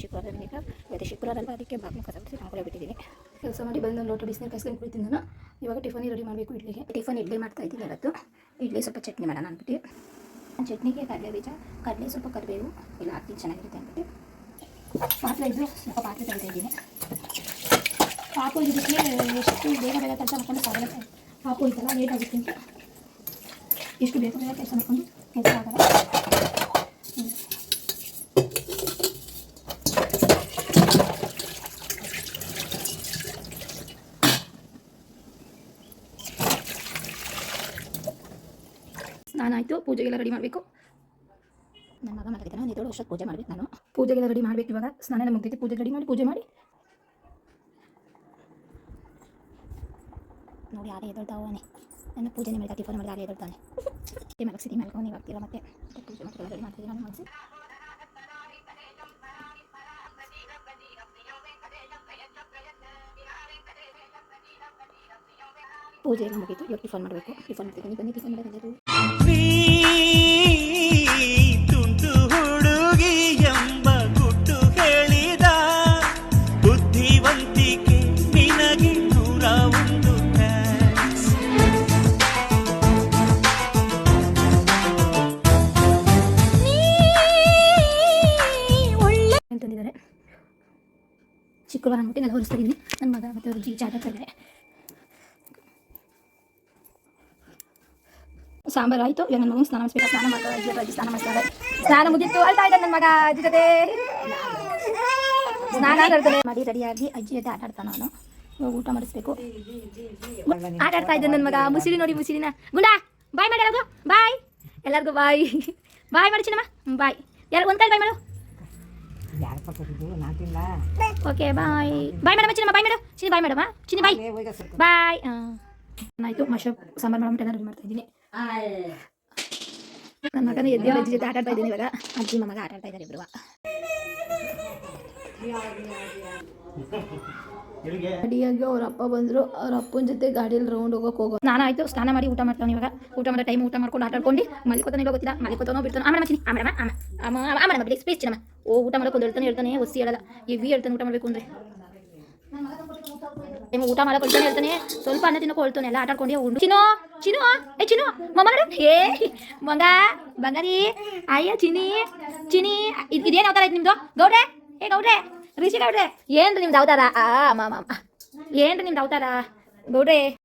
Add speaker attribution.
Speaker 1: ಶುಕ್ರವಾರ ನನಗೆ ಇವತ್ತು ಶುಕ್ರವಾರ ಅಲ್ವಾ, ಅದಕ್ಕೆ ಬಾಗಿಲು ಕಸ ಬಿಟ್ಟು ಮಾಡ್ಕೊಳ್ಳೇ ಬಿಟ್ಟಿದ್ದೀನಿ. ಕೆಲಸ ಮಾಡಿ ಬಂದು ಒಂದು ಲೋಟ ಬಿಸಿನೀರು ಕಾಯಿಸ್ಕೊಂಡು ಕುಡಿತೀನಿ ನಾನು. ಇವಾಗ ಟಿಫನ್ ರೆಡಿ ಮಾಡಬೇಕು. ಇಡ್ಲಿ ಮಾಡ್ತಾ ಇದ್ದೀನಿ. ಇವತ್ತು ಇಡ್ಲಿ ಸ್ವಲ್ಪ ಚಟ್ನಿ ಮಾಡೋಣ ಅಂದ್ಬಿಟ್ಟು, ಚಟ್ನಿಗೆ ಕಡಲೆ ಬೀಜ, ಕಡಲೆ ಸ್ವಲ್ಪ ಕರಿಬೇವು ಎಲ್ಲ ಹಾಕ್ತೀನಿ, ಚೆನ್ನಾಗಿರುತ್ತೆ ಅಂದ್ಬಿಟ್ಟು ಪಾತ್ರೆ ಇದ್ದು ಸ್ವಲ್ಪ ಪಾತ್ರೆ ತೆಗಿತಾ ಇದ್ದೀನಿ. ಪಾಪು ಇದಕ್ಕೆ ಎಷ್ಟು ಬೇಗ ಬೇಗ ಕೆಲಸ ಮಾಡ್ಕೊಂಡು ಸಾಗಲ್ಲ. ಪಾಪು ಇದೆಲ್ಲ ಲೇಟ್ ಆಗುತ್ತೆ ಅಂತ ಎಷ್ಟು ಬೇಗ ಬೇಗ ಕೆಲಸ ಮಾಡ್ಕೊಂಡು ಕೆಲಸ ಆಗಲ್ಲ. ಸ್ನಾನ ಆಯಿತು, ಪೂಜೆಗೆಲ್ಲ ರೆಡಿ ಮಾಡಬೇಕು. ನನ್ನ ಮಗ ಮಾತಾಡ್ತಾನೆ, ನಾನು ಇದೊಳು ವರ್ಷಕ್ಕೆ ಪೂಜೆ ಮಾಡಬೇಕು. ನಾನು ಪೂಜೆಗೆಲ್ಲ ರೆಡಿ ಮಾಡಬೇಕು. ಇವಾಗ ಸ್ನಾನ ಮುಗ್ದೈತೆ, ಪೂಜೆ ರೆಡಿ ಮಾಡಿ ಪೂಜೆ ಮಾಡಿ ನೋಡಿ. ಯಾರೇ ಎದೊಳ್ತಾವನೆ, ನನ್ನ ಪೂಜೆನೇ ಮಾಡಿದ ಟಿಫನ್ ಮಾಡಿದ ಯಾರೇ ಎದೊಳ್ತಾನೆ. ಮಲಗಿಸಿ ಮಲ್ಕೊಂಡು ಆಗ್ತೀರ ಮತ್ತೆ ಪೂಜೆ ಮಾಡಿ ರೆಡಿ ಮಾಡ್ತಿದ್ದೀನಿ ನಾನು. ಮಲಗಿಸಿ ಪೂಜೆ ಎಲ್ಲ ಮುಗೀತು. ಇವಾಗ ಟಿಫನ್ ಮಾಡಬೇಕು. ಟಿಫನ್ ಮಾಡ್ತೀನಿ, ಬನ್ನಿ ಟಿಫನ್ ಮಾಡೋದು.
Speaker 2: ತುಂಟು ಹುಡುಗಿ ಎಂಬ ಗುಟ್ಟು ಹೇಳಿದ ಬುದ್ಧಿವಂತಿಕೆ ನಿನಗೆ 101 ಥ್ಯಾಂಕ್ಸ್.
Speaker 1: ಅಂತಂದಿದ್ದಾರೆ. ಶುಕ್ರವಾರ ಅಂದ್ಬಿಟ್ಟು ಎಲ್ಲ ಹೊರಿಸ್ತಾ ಇದ್ದೀನಿ. ನನ್ನ ಮಗ ಮತ್ತು ಅವ್ರ ಚಾಟ ಇದ್ದಾರೆ. ಸಾಂಬಾರು ಆಯಿತು. ಇವಾಗ ನನ್ನ ಮಗನ ಸ್ನಾನ ಮಾಡಿಸ್ಬೇಕು. ಸ್ನಾನ ಮಾಡ್ತಾರೆ, ಅಜ್ಜಿ ಸ್ನಾನ ಮಾಡಿಸ್ತಾರೆ. ಸ್ನಾನ ಮುಗಿತು, ಅಳ್ತಾ ಇದ್ದಾನೆ ನನ್ನ ಮಗ ಅಜ್ಜಿ ಜೊತೆ. ಸ್ನಾನ ಮಾಡಿ ರೆಡಿಯಾಗಿ ಅಜ್ಜಿ ಜೊತೆ ಆಟ ಆಡ್ತಾನೆ. ನಾನು ಇವಾಗ ಊಟ ಮಾಡಿಸ್ಬೇಕು. ಆಟ ಆಡ್ತಾ ಇದ್ದಾನೆ ನನ್ನ ಮಗ. ಮುಸಿರಿ ನೋಡಿ, ಮುಸಿರಿನ ಗುಂಡ ಬಾಯ್ ಮಾಡಿ ಎಲ್ಲರಿಗೂ ಬಾಯ್. ಎಲ್ಲರಿಗೂ ಬಾಯ್ ಬಾಯ್ ಮಾಡಿ ಚಿನ್ನಮ್ಮ. ಬಾಯ್. ಯಾರು ಒಂದು ಕಾಲು ಬಾಯ್ ಮಾಡು. Okay bye. Bye madam Chinnamma. Bye madam Chinni. Bye madam Chinni. ಬಾಯ್ ಬಾಯ್. ಆಯಿತು. ಮಶಪ್ ಸಾಂಬಾರು ಮಾಡ್ಬಿಟ್ಟು ರೆಡಿ ಮಾಡ್ತಾ ಇದ್ದೀನಿ. ನನ್ನ ಮಗನ ಎದ್ದು ಅಜ್ಜಿ ಜೊತೆ ಆಟ ಆಡ್ತಾ ಇದ್ದೀನಿ. ಇವಾಗ ಅಜ್ಜಿ ಮಗ ಆಟ ಆಡ್ತಾ ಇದ್ದಾರೆ ಇಬ್ಬರು. ರೆಡಿಯಾಗಿ ಅವ್ರ ಅಪ್ಪ ಬಂದರು. ಅವ್ರ ಅಪ್ಪನ ಜೊತೆ ಗಾಡಿಯಲ್ಲಿ ರೌಂಡ್ ಹೋಗೋ. ಸ್ನಾನ ಆಯಿತು. ಸ್ನಾನ ಮಾಡಿ ಊಟ ಮಾಡ್ತಾನೆ. ಇವಾಗ ಊಟ ಮಾಡೋ ಟೈಮ್ ಊಟ ಮಾಡ್ಕೊಂಡು ಆಟ ಆಡ್ಕೊಂಡು ಮಲ್ಕೋತಾನೆ. ಇಲ್ಲ ಗೊತ್ತಿಲ್ಲ, ಮಲ್ಕೋತಾನೋ ಬಿಡ್ತಾನೋ. ಆಮೇಲೆ ಚಿನ್ನಿ ಆಮೇಲೆ ಬಿಡಿ ಸ್ಪೀಚ್ ಚಿನ್ನಮ್ಮ. ಊಟ ಮಾಡೋಕೆ ಹೇಳ್ತಾನೆ ಒಸಿ ಹೇಳಲ್ಲ. ಇವಿ ಹೇಳ್ತಾನೆ ಊಟ ಮಾಡಬೇಕು ಅಂದರೆ. ಊಟ ಮಾಡಕ್ಕೆ ಹೇಳ್ತಾನೆ. ಸ್ವಲ್ಪ ಅನ್ನ ತಿನ್ನೋಕೆ ಹೇಳ್ತಾನೆ. ಎಲ್ಲ ಆಟ ಆಡ್ಕೊಂಡು ಉಂಡು. ಚಿನ್ನು ಚಿನ್ನು ಏ ಚಿನ್ನು ಮಮ್ಮ ಏ ಮಂಗ ಬಂಗಾರಿ ಅಯ್ಯ ಚಿನ್ನಿ ಚಿನ್ನಿ. ಇದೇನು ಅವತಾರ ಐತೆ ನಿಮ್ದು ಗೌಡ್ರೆ? ಏ ಗೌಡ್ರೆ, ರಿಷಿ ಗೌಡ್ರೆ, ಏನ್ರಿ ನಿಮ್ದು ಅವತಾರ? ಏನ್ರಿ ನಿಮ್ದು ಅವತಾರ ಗೌಡ್ರೆ?